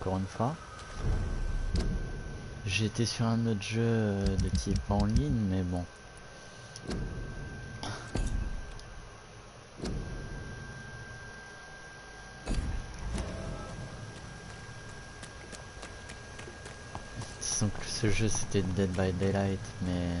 encore une fois. J'ai été sur un autre jeu de type en ligne, mais bon. Disons que ce jeu c'était Dead by Daylight, mais...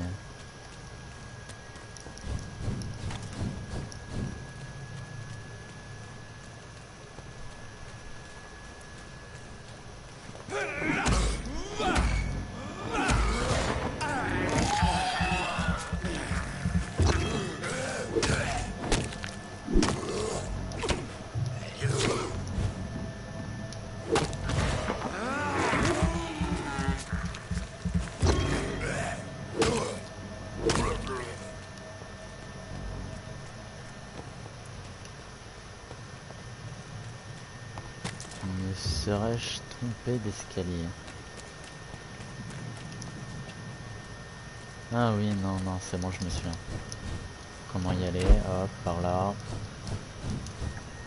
Me serais-je trompé d'escalier? Ah oui, non, c'est bon, je me souviens. Comment y aller? Hop, par là.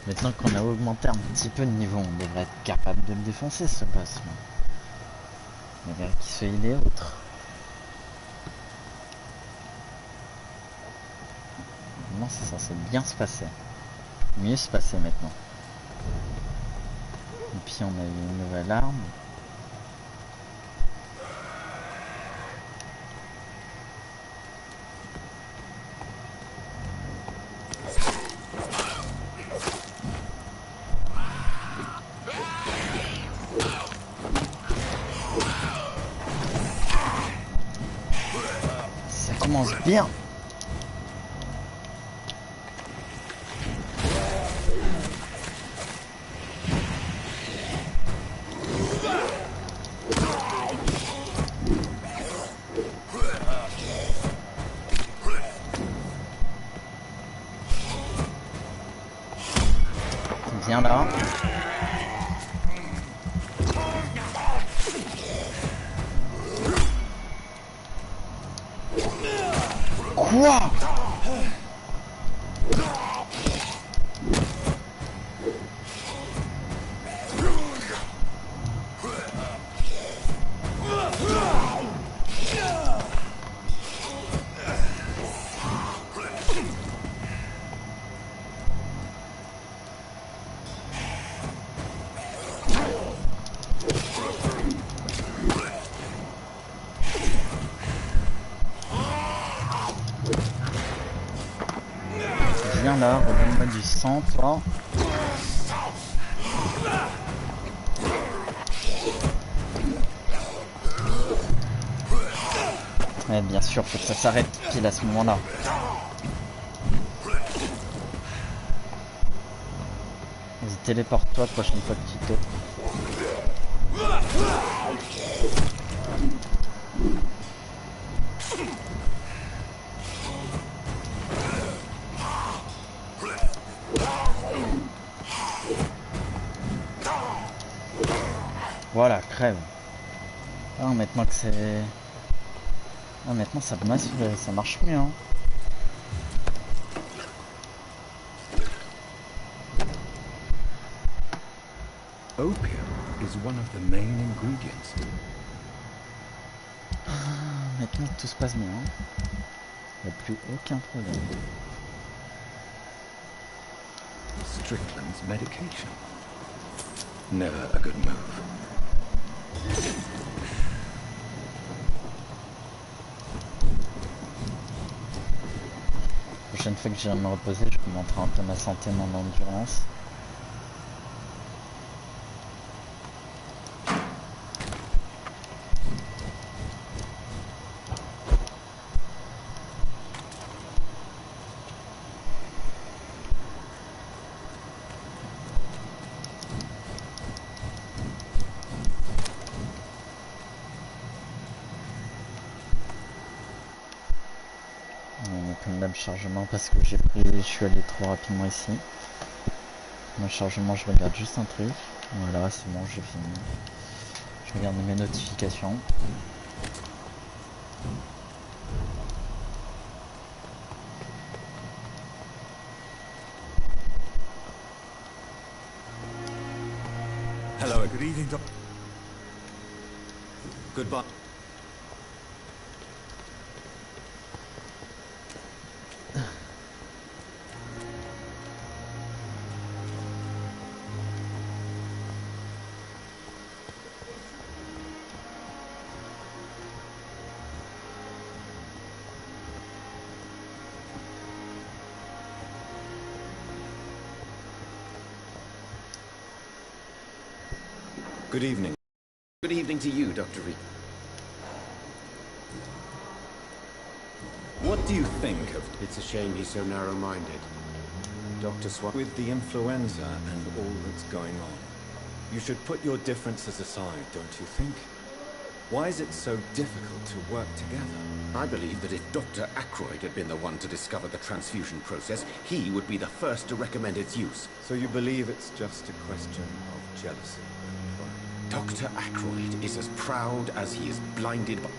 Maintenant qu'on a augmenté un petit peu de niveau, on devrait être capable de le défoncer, ce boss. On verra qui soit il est autre. Non, c'est censé bien se passer. Mieux se passer maintenant. Et puis on a eu une nouvelle arme. Ça commence bien. Viens là. Quoi? Viens là, redonne-moi du sang, toi. Ouais, bien sûr, faut que ça s'arrête pile à ce moment-là. Vas-y, téléporte-toi prochaine fois que tu te... Voilà, crève. Ah, maintenant que c'est... Ah, maintenant ça marche mieux, hein. Opium is one of the main ingredients. Ah, maintenant que tout se passe bien, hein. Il n'y a plus aucun problème. Strickland's medication. Never a good move. La prochaine fois que j'irai me reposer, je vous montrerai un peu ma santé, mon endurance. Comme d'hab, chargement parce que je suis allé trop rapidement ici. Mon chargement, je regarde juste un truc. Voilà, c'est bon, j'ai fini. Je regarde mes notifications. Hello, good evening, Doc. Goodbye. Good evening. Good evening to you, Dr. Reed. What do you think of It's a shame he's so narrow-minded. Dr. Swan... with the influenza and all that's going on? You should put your differences aside, don't you think? Why is it so difficult to work together? I believe that if Dr. Ackroyd had been the one to discover the transfusion process, he would be the first to recommend its use. So you believe it's just a question of jealousy and pride? Dr. Ackroyd is as proud as he is blinded by...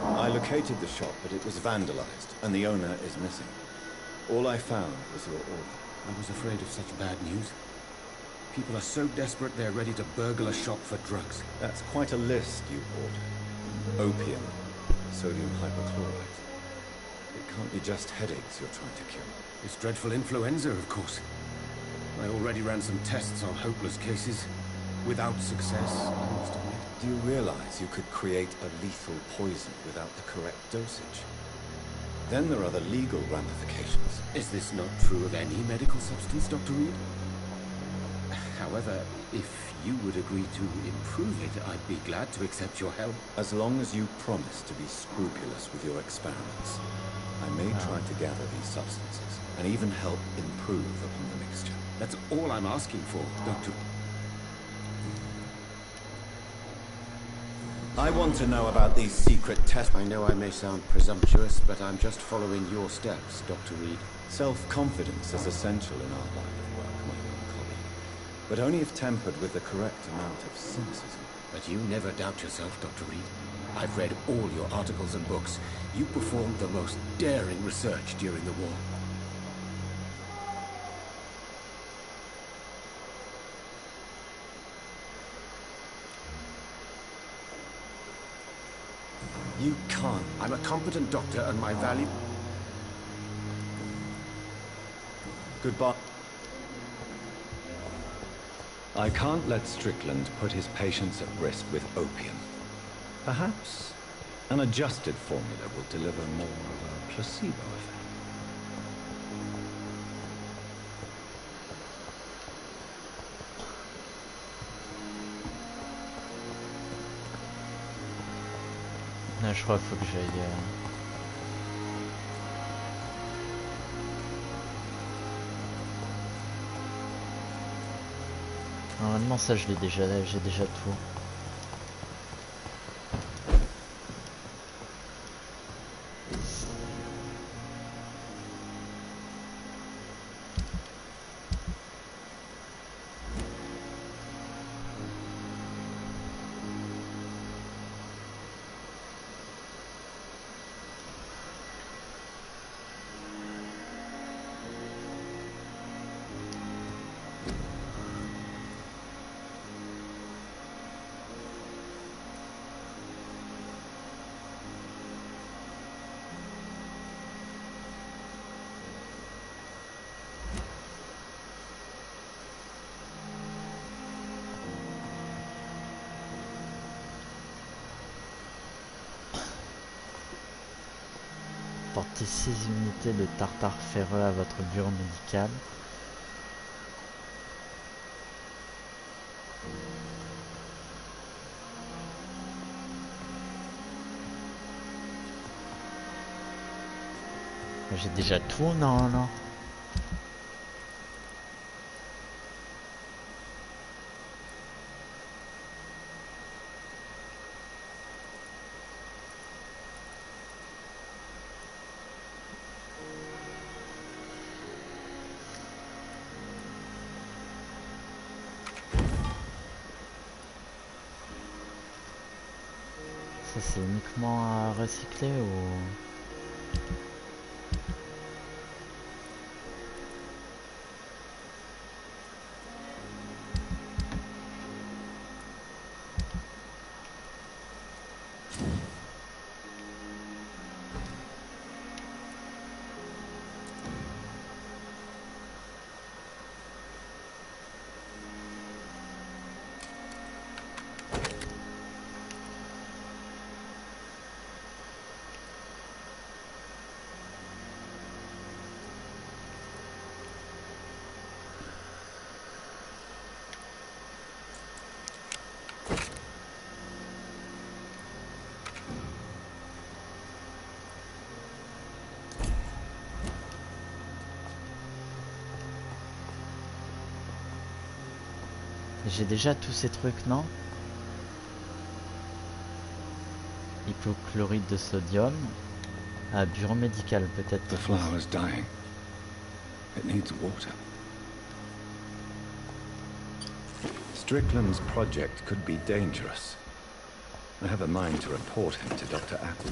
I located the shop, but it was vandalized, and the owner is missing. All I found was your order. I was afraid of such bad news. People are so desperate they're ready to burgle a shop for drugs. That's quite a list you ordered. Opium, sodium hypochlorite. It can't be just headaches you're trying to cure. It's dreadful influenza, of course. I already ran some tests on hopeless cases. Without success, I must admit. Do you realize you could create a lethal poison without the correct dosage? Then there are the legal ramifications. Is this not true of any medical substance, Dr. Reed? However, if you would agree to improve it, I'd be glad to accept your help. As long as you promise to be scrupulous with your experiments, I may try to gather these substances and even help improve upon the mixture. That's all I'm asking for, Dr. I want to know about these secret tests. I know I may sound presumptuous, but I'm just following your steps, Dr. Reed. Self-confidence is essential in our line of work, my young colleague, but only if tempered with the correct amount of cynicism. But you never doubt yourself, Dr. Reed. I've read all your articles and books. You performed the most daring research during the war. You can't. I'm a competent doctor and my value... Goodbye. I can't let Strickland put his patients at risk with opium. Perhaps an adjusted formula will deliver more of a placebo effect. Là, je crois qu'il faut que j'aille... Normalement ça j'ai déjà tout. Portez 6 unités de tartare ferreux à votre bureau médical. J'ai déjà tout, non, non. Ça c'est uniquement à recycler ou... J'ai déjà tous ces trucs, non? Hypochlorite de sodium. Ah, bureau médical peut-être. The flower's dying. It needs water. Strickland's project could be dangerous. I have a mind to report him to Dr. Apple.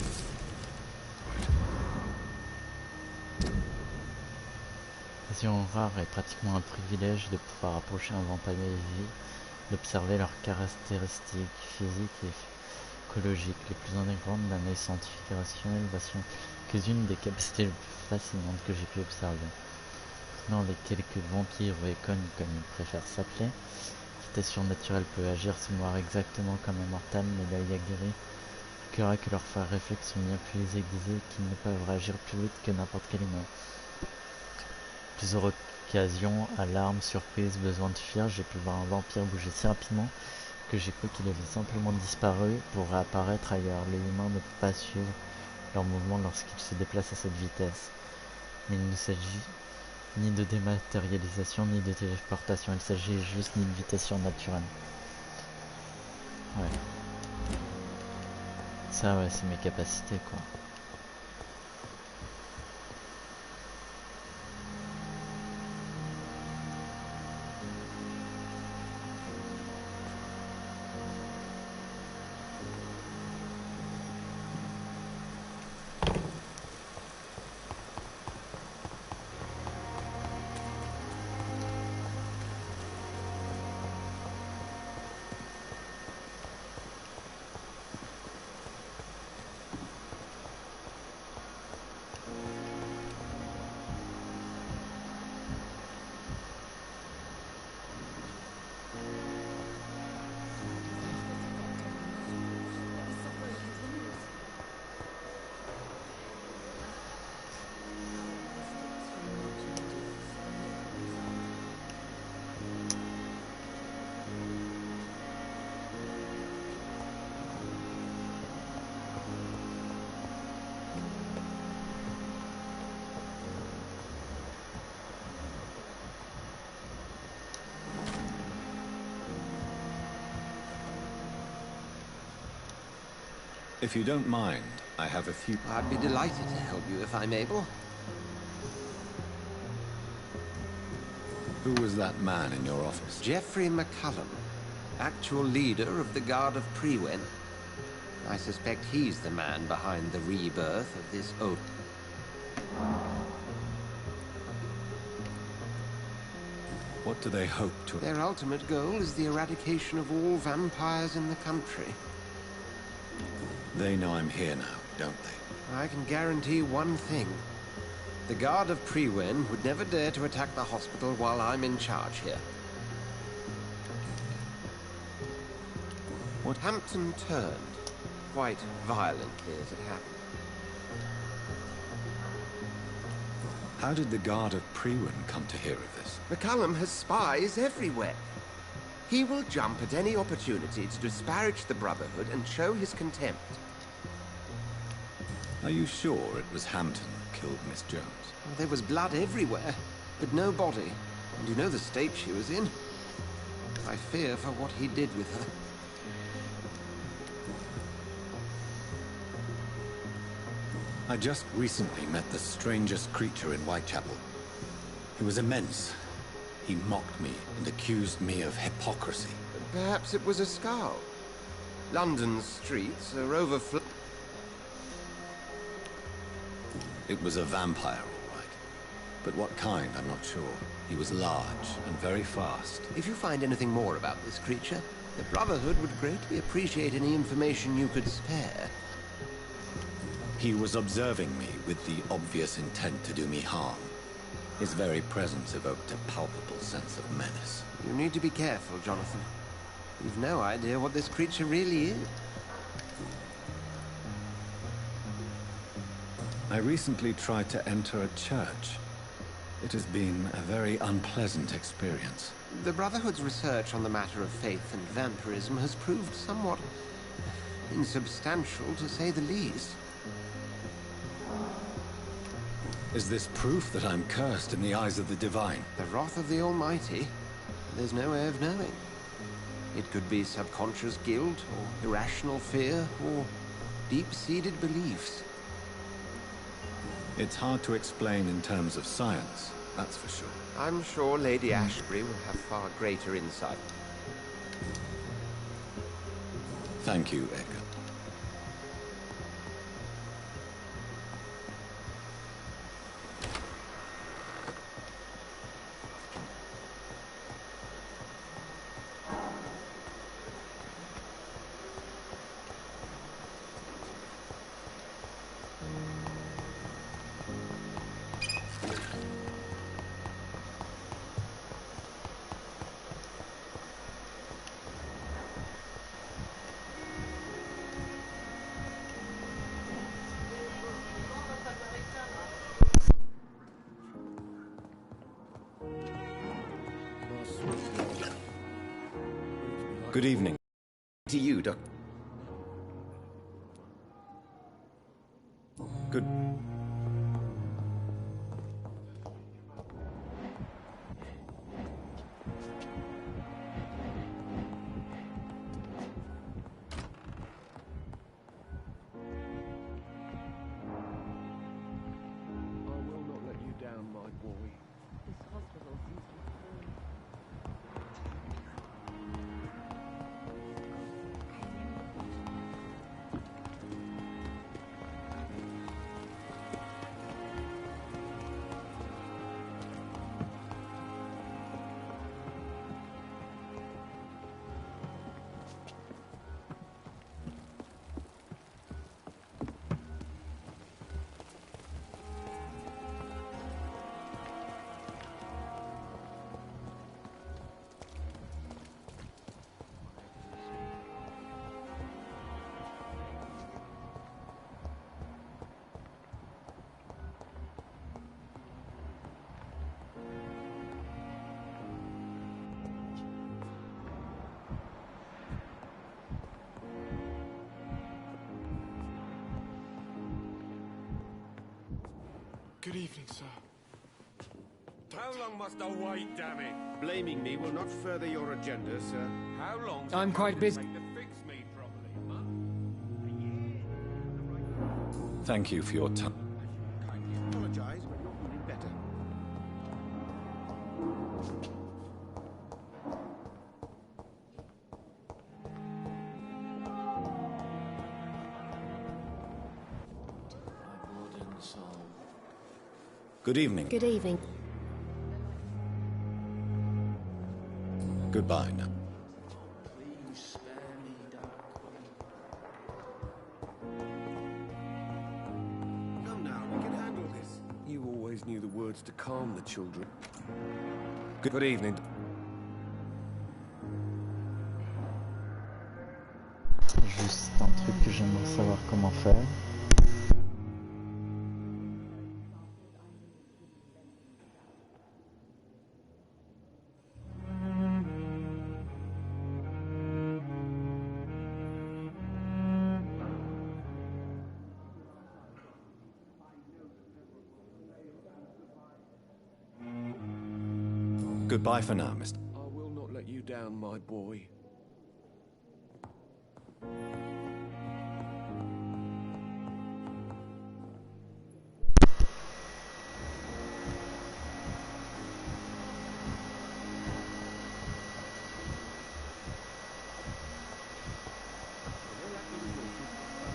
Vision rare est pratiquement un privilège de pouvoir approcher un vampire et d'observer leurs caractéristiques physiques et écologiques les plus intégrantes de l'analyse scientifique et rationnelle sont quelques-unes des capacités les plus fascinantes que j'ai pu observer. Sinon, les quelques vampires ou écones, comme ils préfèrent s'appeler, qui est surnaturel peut agir se mouvoir exactement comme un mortel, mais l'œil aguerri que leurs phares réflexes sont bien plus aiguisés qu'ils ne peuvent réagir plus vite que n'importe quel humain. Plusieurs occasions, alarmes, surprises, besoin de fuir, j'ai pu voir un vampire bouger si rapidement que j'ai cru qu'il avait simplement disparu pour réapparaître ailleurs. Les humains ne peuvent pas suivre leurs mouvements lorsqu'ils se déplacent à cette vitesse. Mais il ne s'agit ni de dématérialisation ni de téléportation, il s'agit juste d'une vitesse surnaturelle. Ouais. Ça ouais, c'est mes capacités quoi. If you don't mind, I have a few... I'd be delighted to help you if I'm able. Who was that man in your office? Geoffrey McCullum, actual leader of the Guard of Prewen. I suspect he's the man behind the rebirth of this oath. What do they hope to... Their ultimate goal is the eradication of all vampires in the country. They know I'm here now, don't they? I can guarantee one thing. The Guard of Prewen would never dare to attack the hospital while I'm in charge here. What? Hampton turned, quite violently as it happened. How did the Guard of Prewen come to hear of this? McCullum has spies everywhere. He will jump at any opportunity to disparage the Brotherhood and show his contempt. Are you sure it was Hampton who killed Miss Jones? Well, there was blood everywhere, but no body. And you know the state she was in. I fear for what he did with her. I just recently met the strangest creature in Whitechapel. He was immense. He mocked me and accused me of hypocrisy. Perhaps it was a skull. London's streets are overflowing. It was a vampire, all right. But what kind, I'm not sure. He was large and very fast. If you find anything more about this creature, the Brotherhood would greatly appreciate any information you could spare. He was observing me with the obvious intent to do me harm. His very presence evoked a palpable sense of menace. You need to be careful, Jonathan. You've no idea what this creature really is. I recently tried to enter a church. It has been a very unpleasant experience. The Brotherhood's research on the matter of faith and vampirism has proved somewhat insubstantial, to say the least. Is this proof that I'm cursed in the eyes of the divine? The wrath of the Almighty? There's no way of knowing. It could be subconscious guilt, or irrational fear, or deep-seated beliefs. It's hard to explain in terms of science, that's for sure. I'm sure Lady Ashbury will have far greater insight. Thank you, Edgar. Good evening. To you, Doctor. Good. Good evening, sir. How long must I wait, damn it? Blaming me will not further your agenda, sir. How long? I'm quite busy. To fix me properly, Thank you for your time. Kindly apologize when you're feeling better. Good evening. Good evening. Goodbye now. Come now, we can handle this. You always knew the words to calm the children. Good evening. Juste un truc que j'aimerais savoir comment faire. Goodbye for now, Mr. I will not let you down, my boy.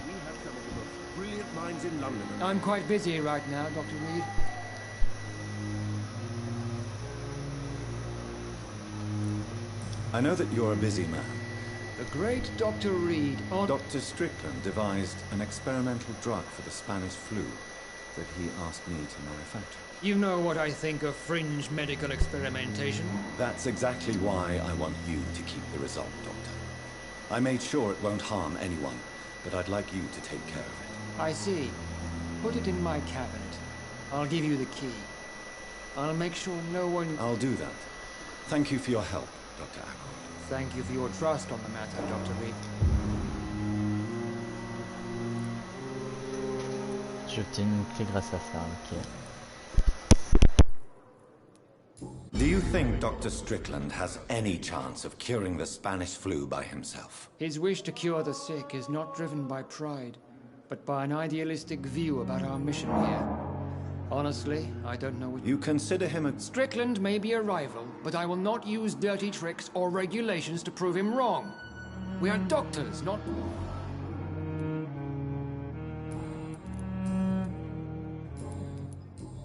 We have some of the most brilliant minds in London. I'm quite busy right now, Dr. Reed. I know that you're a busy man. The great Dr. Reed on... Dr. Strickland devised an experimental drug for the Spanish flu that he asked me to manufacture. You know what I think of fringe medical experimentation. That's exactly why I want you to keep the result, Doctor. I made sure it won't harm anyone, but I'd like you to take care of it. I see. Put it in my cabinet. I'll give you the key. I'll make sure no one... I'll do that. Thank you for your help, Dr. Ackroyd. Thank you for your trust on the matter, Dr. Reed. J'ai obtenu une clé grâce à ça, ok. Do you you think Dr. Strickland has any chance of curing the Spanish flu by himself? His wish to cure the sick is not driven by pride, but by an idealistic view about our mission here. Honestly, I don't know what... You consider him a... Strickland may be a rival, but I will not use dirty tricks or regulations to prove him wrong. We are doctors, not...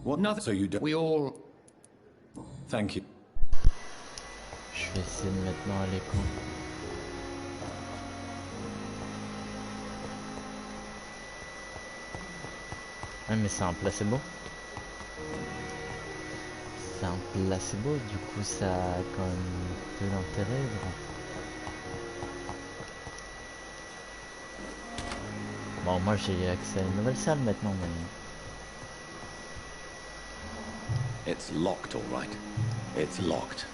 What? Nothing. So you don't... We all... Thank you. Je vais essayer de maintenant aller con. Ouais, mais c'est un placebo. C'est un placebo, du coup ça a quand même peu d'intérêt. Bon, moi j'ai accès à une nouvelle salle maintenant, mais... It's locked, all right. It's locked.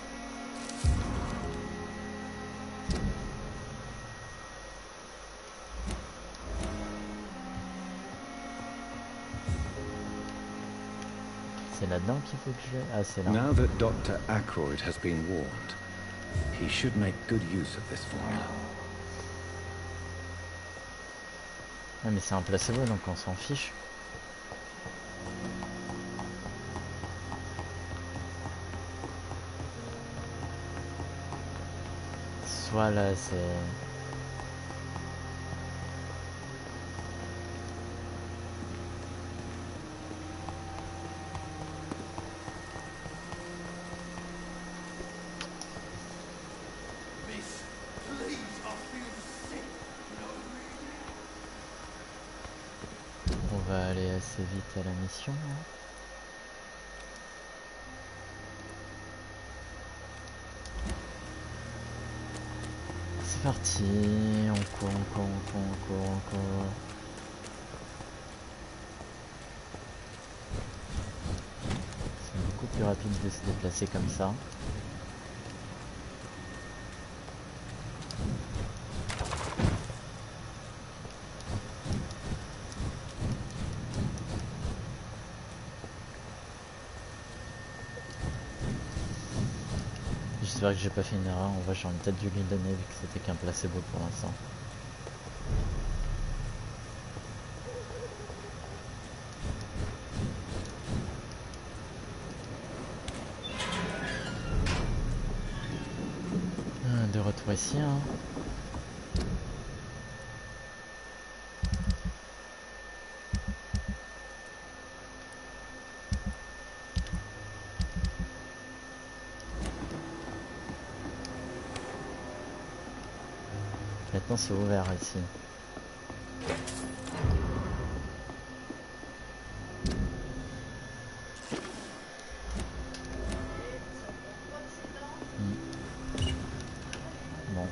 C'est là-dedans qu'il faut que je... Ah, c'est là. Now that Dr. Ackroyd has been warned, he should make good use of this formula. Ouais, mais c'est un placebo, donc on s'en fiche. Soit là, c'est... On va aller assez vite à la mission. Hein. C'est parti, on court, on court, on court, on court, on court. C'est beaucoup plus rapide de se déplacer comme ça. J'espère que j'ai pas fait une erreur, en vrai j'aurais peut-être dû lui donner vu que c'était qu'un placebo pour l'instant. De retour ici, hein. Maintenant c'est ouvert ici. Bon.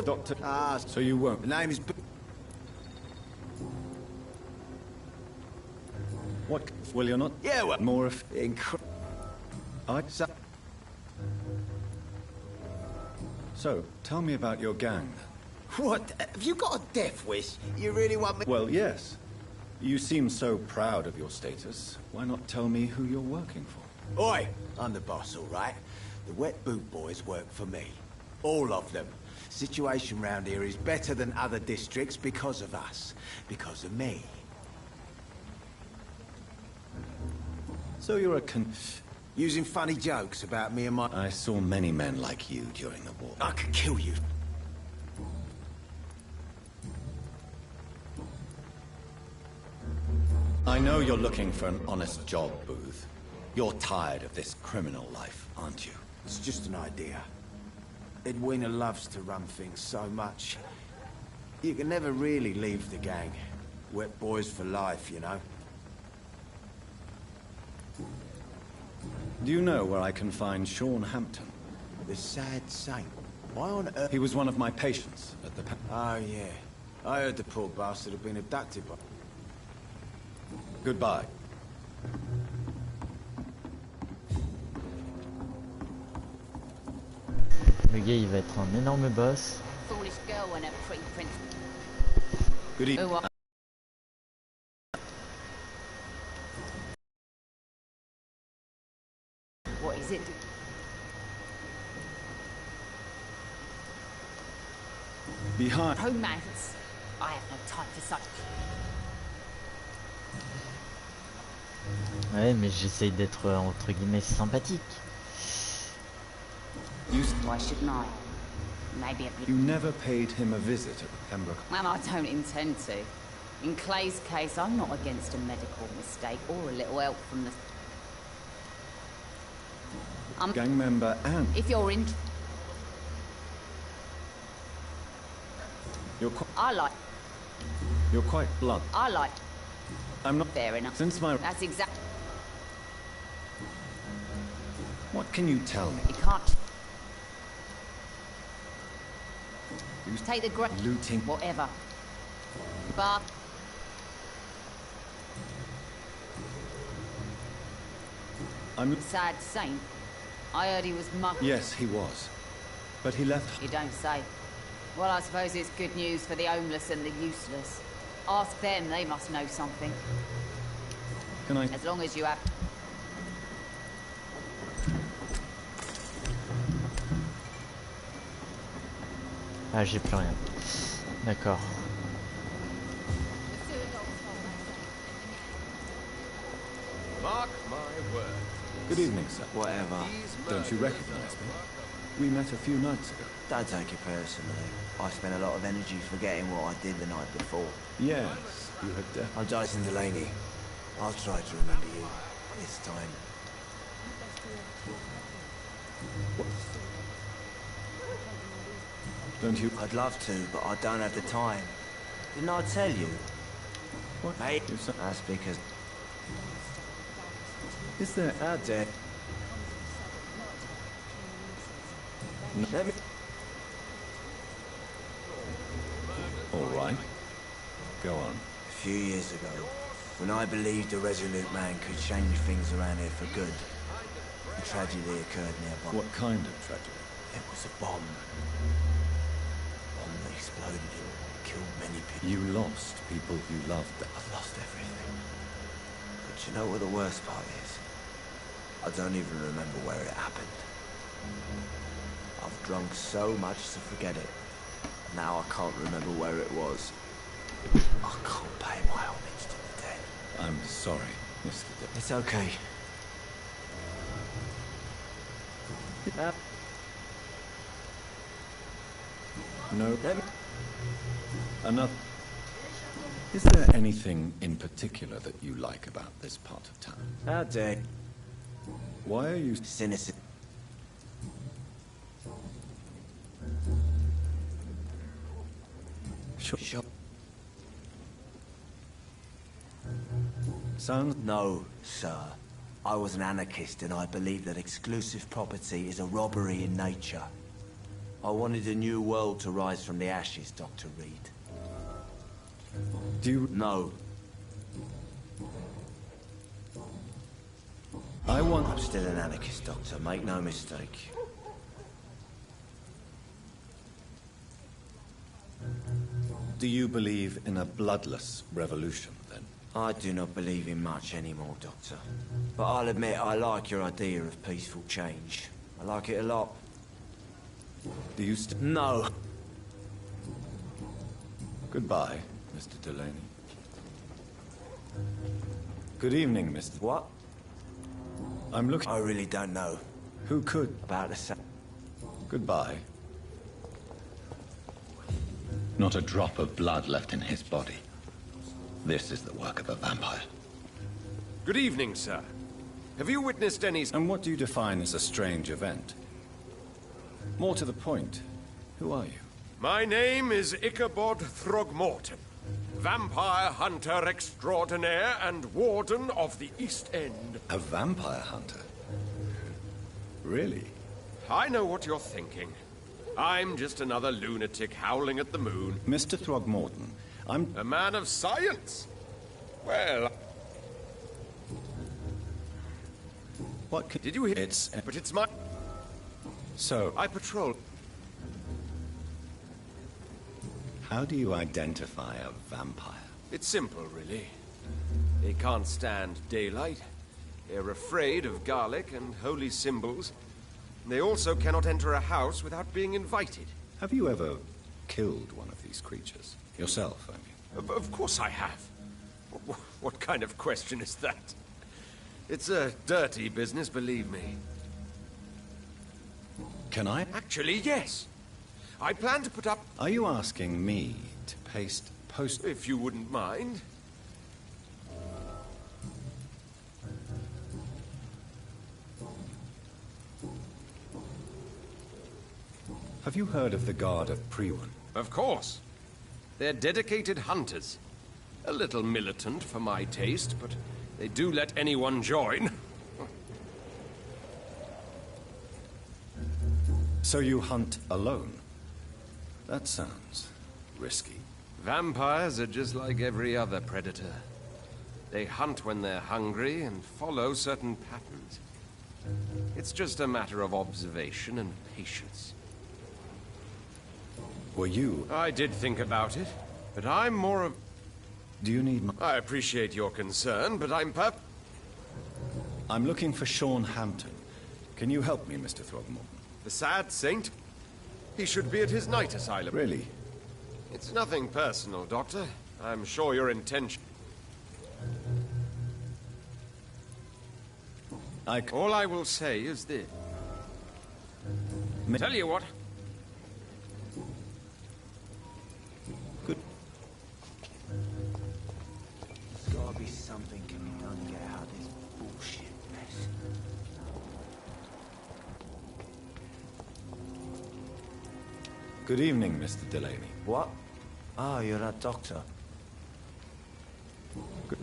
Doctor... so you won't... The name is... What? Well, you're not... Yeah, well... More of... So, tell me about your gang. What? Have you got a death wish? You really want me... Well, yes. You seem so proud of your status. Why not tell me who you're working for? Oi! I'm the boss, all right? The Wet Boot Boys work for me. All of them. Situation round here is better than other districts because of us. Because of me. So you're a Using funny jokes about me and my... I saw many men like you during the war. I could kill you. I know you're looking for an honest job, Booth. You're tired of this criminal life, aren't you? It's just an idea. Edwina loves to run things so much. You can never really leave the gang. Wet boys for life, you know? Do you know where I can find Sean Hampton? The sad saint. Why on earth... He was one of my patients at the... Oh, yeah. I heard the poor bastard had been abducted by... Goodbye. Le gars il va être un énorme boss. Foolish girl and her pretty prince. Good evening. What is it? Behind. Romance. I have no time for such. Ouais, mais j'essaye d'être entre guillemets sympathique. Why shouldn't I? Maybe You never paid him a visit at the Pembroke. Well, I don't intend to. In Clay's case, I'm not against a medical mistake or a little help from the... Gang member and If you're in... you're quite blunt. I like... I'm not. Fair enough. Since my. That's exact... What can you tell me? You can't... Take the gra... Looting. Whatever. But... I'm. Sad saint. I heard he was mugged. Yes, he was, but he left. You don't say. Well, I suppose it's good news for the homeless and the useless. Ask them, they must know something. Can I? As long as you have... Ah, j'ai plus rien. D'accord. Mark my word. Good evening, sir. Whatever. Don't you recognize me? We met a few nights ago. Don't take it personally. I spent a lot of energy forgetting what I did the night before. Yes, you had I'm Dyson Delaney. I'll try to remember you this time. Don't you? I'd love to, but I don't have the time. Didn't I tell you? What? Mate, You said- that's because... Is there? How dare... Let me... All right. Go on. A few years ago, when I believed a resolute man could change things around here for good, a tragedy occurred nearby. What kind of tragedy? It was a bomb. Bomb that exploded and killed many people. You lost people you loved. I've lost everything. But you know what the worst part is? I don't even remember where it happened. I've drunk so much to forget it. Now I can't remember where it was. I can't pay my homage to the dead. I'm sorry, Mr. Dip. It's okay. No. Let me... Enough. Is there anything in particular that you like about this part of town? How dare... Why are you... Cynicism. Sure. Sounds... No, sir. I was an anarchist and I believe that exclusive property is a robbery in nature. I wanted a new world to rise from the ashes, Dr. Reed. Do you... No. I'm still an anarchist, Doctor. Make no mistake. Do you believe in a bloodless revolution, then? I do not believe in much anymore, Doctor. But I'll admit I like your idea of peaceful change. I like it a lot. Do you still... No. Goodbye, Mr. Delaney. Good evening, Mr. What? I'm looking... I really don't know. Who could? About the same. Goodbye. Not a drop of blood left in his body. This is the work of a vampire. Good evening, sir. Have you witnessed any... And what do you define as a strange event? More to the point, who are you? My name is Ichabod Throgmorton, vampire hunter extraordinaire and warden of the East End. A vampire hunter? Really? I know what you're thinking. I'm just another lunatic howling at the moon. Mr. Throgmorton, I'm... A man of science? Well... What could... Did you hear? It's... But it's my... So... I patrol... How do you identify a vampire? It's simple, really. They can't stand daylight. They're afraid of garlic and holy symbols. They also cannot enter a house without being invited. Have you ever killed one of these creatures? Yourself, I mean. Of course I have. What kind of question is that? It's a dirty business, believe me. Can I? Actually, yes. I plan to put up... Are you asking me to paste post... If you wouldn't mind. Have you heard of the Guard of Priwen? Of course. They're dedicated hunters. A little militant for my taste, but they do let anyone join. So you hunt alone? That sounds risky. Vampires are just like every other predator. They hunt when they're hungry and follow certain patterns. It's just a matter of observation and patience. Were you... I did think about it, but I'm more of... Do you need my... I appreciate your concern, but I'm looking for Sean Hampton. Can you help me, Mr. Throgmorton? The sad saint? He should be at his night asylum. Really? It's nothing personal, Doctor. I'm sure your intention... All I will say is this. Tell you what. Good. There's gotta be something can be done to get out of this bullshit mess. Good evening, Mr. Delaney. What? Oh, you're that doctor. Good.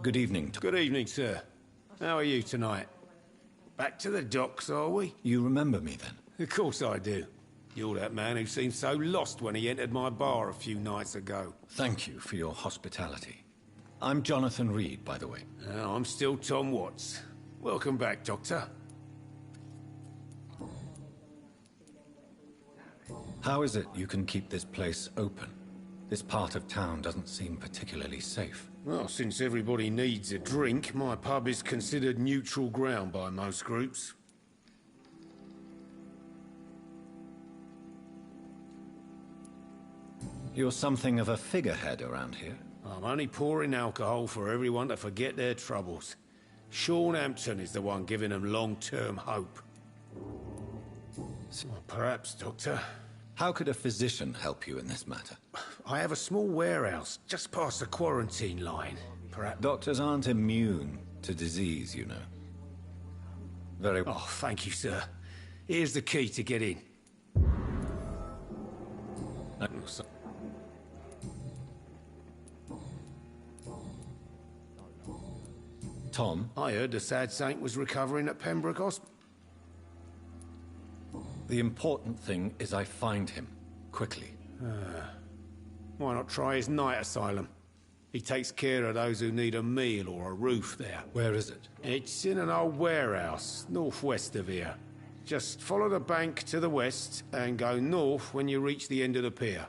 Good evening. Good evening, sir. How are you tonight? Back to the docks, are we? You remember me then? Of course I do. You're that man who seemed so lost when he entered my bar a few nights ago. Thank you for your hospitality. I'm Jonathan Reed, by the way. I'm still Tom Watts. Welcome back, Doctor. How is it you can keep this place open? This part of town doesn't seem particularly safe. Well, since everybody needs a drink, my pub is considered neutral ground by most groups. You're something of a figurehead around here. I'm only pouring alcohol for everyone to forget their troubles. Sean Hampton is the one giving them long-term hope. Well, perhaps, Doctor. How could a physician help you in this matter? I have a small warehouse just past the quarantine line. Perhaps... Doctors aren't immune to disease, you know. Very well. Oh, thank you, sir. Here's the key to get in. Tom? I heard the sad saint was recovering at Pembroke Hospital. The important thing is I find him, quickly. Why not try his night asylum? He takes care of those who need a meal or a roof there. Where is it? It's in an old warehouse, northwest of here. Just follow the bank to the west and go north when you reach the end of the pier.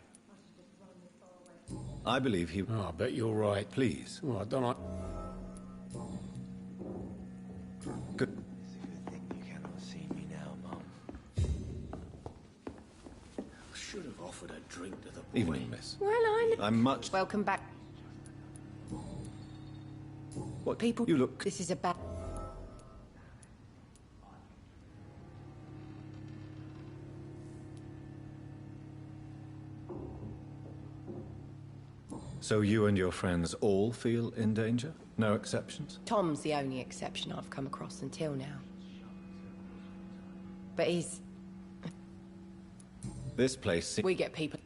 I believe he... Oh, I bet you're right. Please. Well, I don't know. Good. Should have offered a drink to the boy. Evening, miss. Well, I'm much... Welcome back. What? People... You look... This is a bad... So you and your friends all feel in danger? No exceptions? Tom's the only exception I've come across until now. But he's... This place... We get people...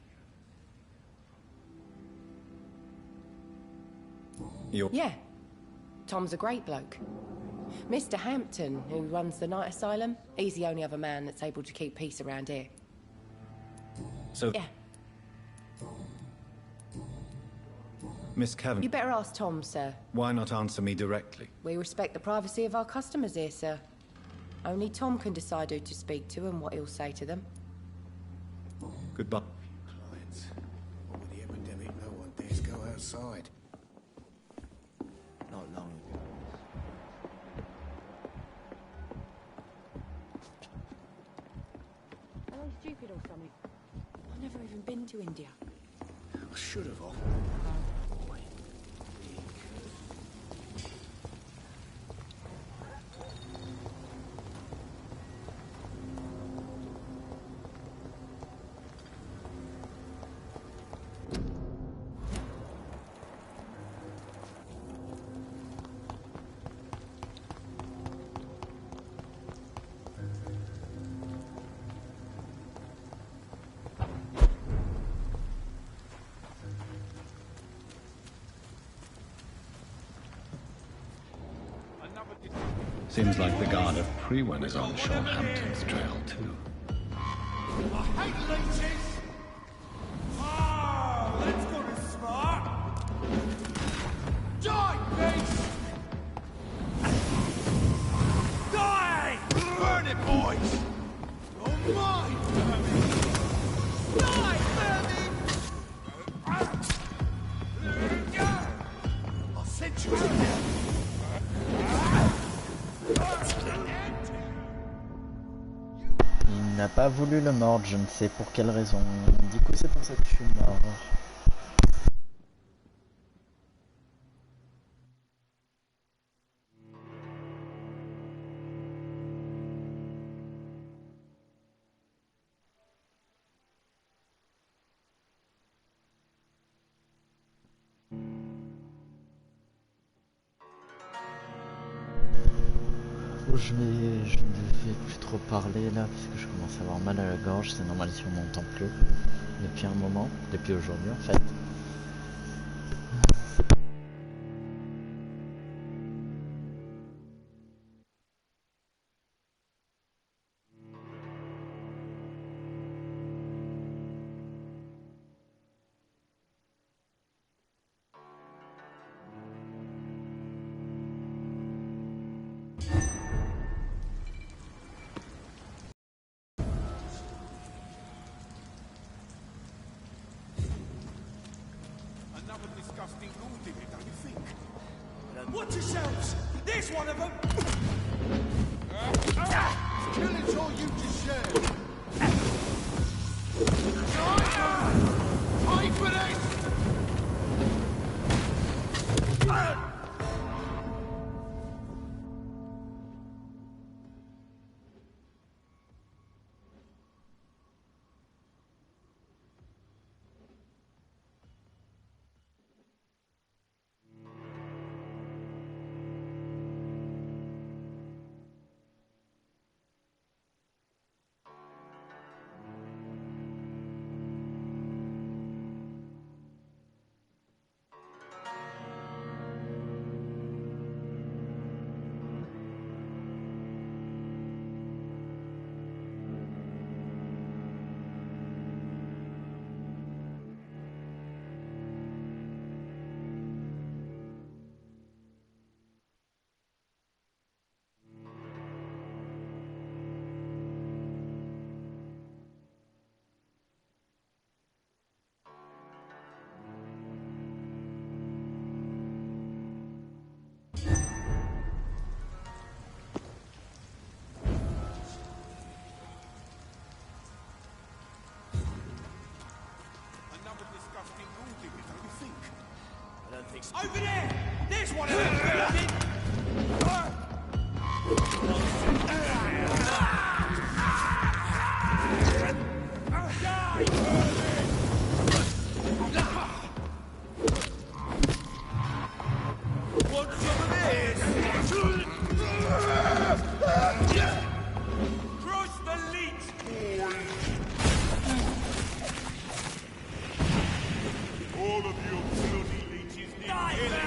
You're... Yeah. Tom's a great bloke. Mr. Hampton, who runs the night asylum, he's the only other man that's able to keep peace around here. So... Yeah. Miss Cavan. You better ask Tom, sir. Why not answer me directly? We respect the privacy of our customers here, sir. Only Tom can decide who to speak to and what he'll say to them. Goodbye. Clients. With the epidemic, no one dares go outside. Not long ago. Am I stupid or something? I've never even been to India. I should have. Seems like the guard of Prewen is on Sean Hampton's trail, too. I hate leeches! Ah, let's go to smart! Die, beast! Die! Burn it, boys! You're mine, vermin! Die, vermin! I'll send you out there! Il n'a pas voulu le mordre, je ne sais pour quelle raison. Du coup, c'est pour ça que je suis mort. Je ne vais plus trop parler là parce que je commence à avoir mal à la gorge, c'est normal si on m'entend plus depuis un moment, depuis aujourd'hui en fait. Disgusting lunatic, don't you think? Watch yourselves! There's one of them! Killing's all you to share! Fight for this! Over there! There's one of them! Want some of this? Crush the leech, boys! All of you bloody leeches need killing!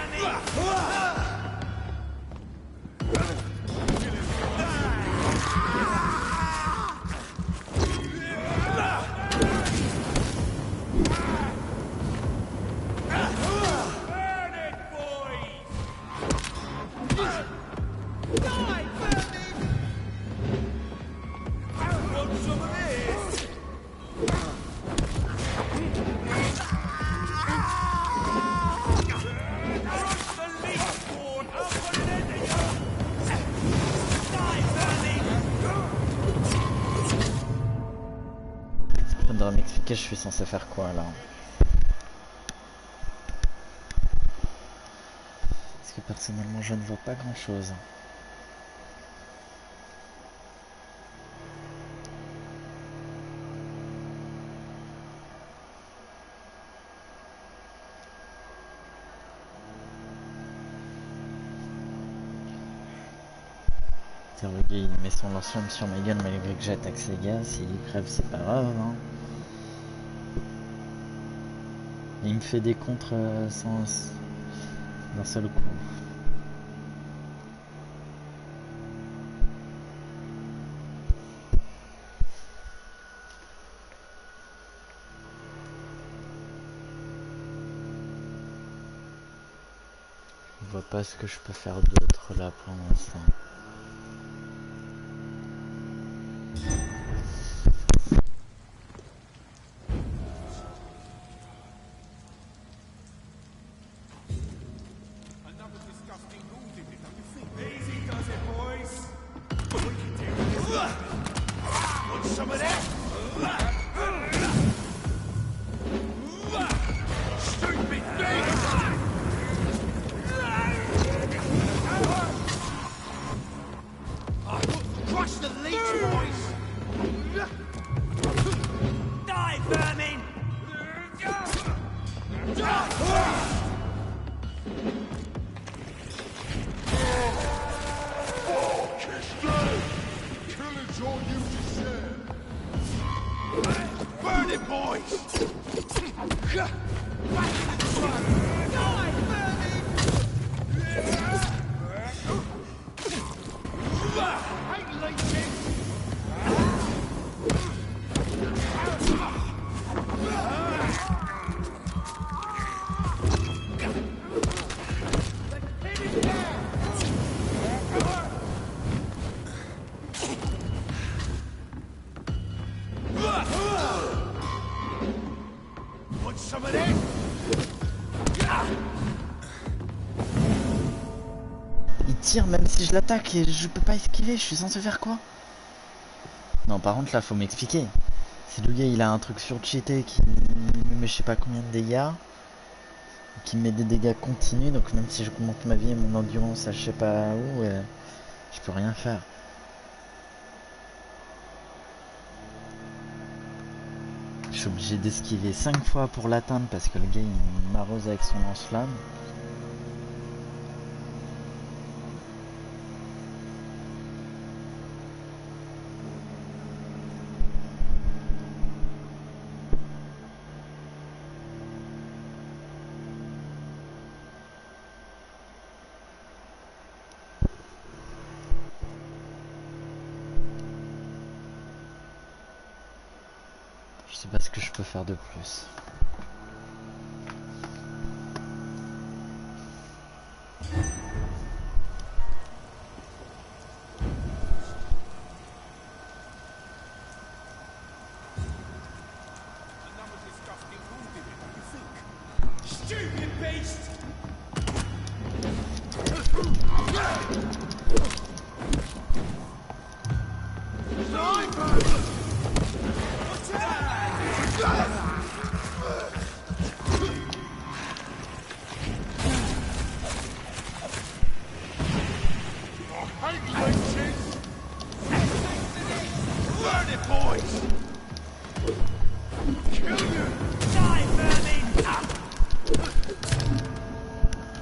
faudra m'expliquer, je suis censé faire quoi là? Parce que personnellement, je ne vois pas grand chose. Le gars il met son lance-flamme sur ma gueule malgré que j'attaque ses gars, s'il crève c'est pas grave hein. Et il me fait des contres sans d'un seul coup. Je vois pas ce que je peux faire d'autre là pour l'instant. Il tire même si je l'attaque et je peux pas esquiver, je suis censé faire quoi? Non par contre là faut m'expliquer. Si le gars il a un truc surcheaté qui me met je sais pas combien de dégâts, qui me met des dégâts continus, donc même si je augmente ma vie et mon endurance à je sais pas où, je peux rien faire. Je suis obligé d'esquiver 5 fois pour l'atteindre parce que le gars il m'arrose avec son lance-flamme. Je sais pas ce que je peux faire de plus.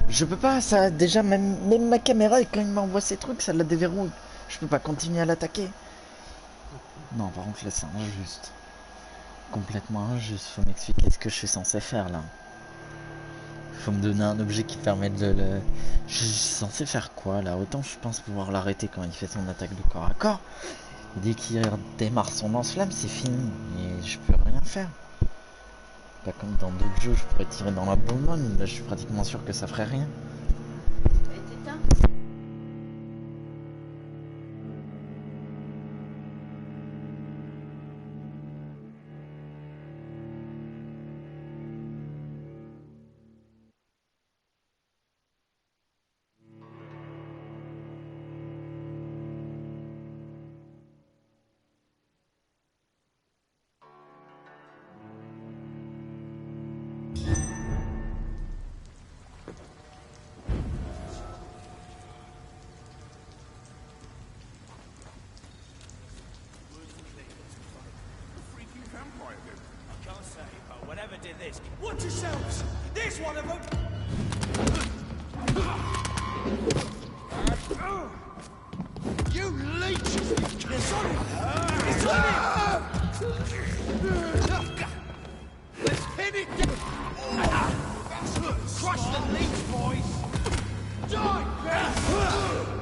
Je peux pas, ça déjà même ma caméra quand il m'envoie ces trucs, ça la déverrouille. Je peux pas continuer à l'attaquer. Non par contre là c'est injuste. Complètement injuste, faut m'expliquer ce que je suis censé faire là. Faut me donner un objet qui permet de le... Je suis censé faire quoi là? Autant je pense pouvoir l'arrêter quand il fait son attaque de corps à corps. Et dès qu'il démarre son lance-flamme c'est fini. Et je peux rien faire. Pas comme dans d'autres jeux, je pourrais tirer dans la bonbonne, là je suis pratiquement sûr que ça ferait rien. Watch yourselves! There's one of them! You leech! It's on him! It's on him! Let's pin it down! Crush the leech, boys! Die, vermin!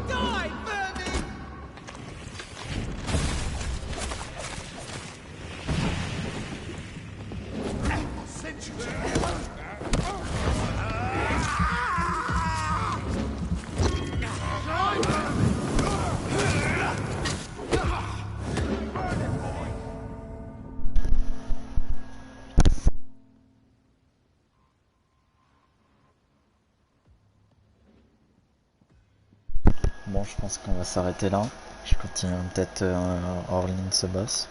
Die, vermin! Send you to Bon, je pense qu'on va s'arrêter là. Je continue peut-être hors ligne ce boss.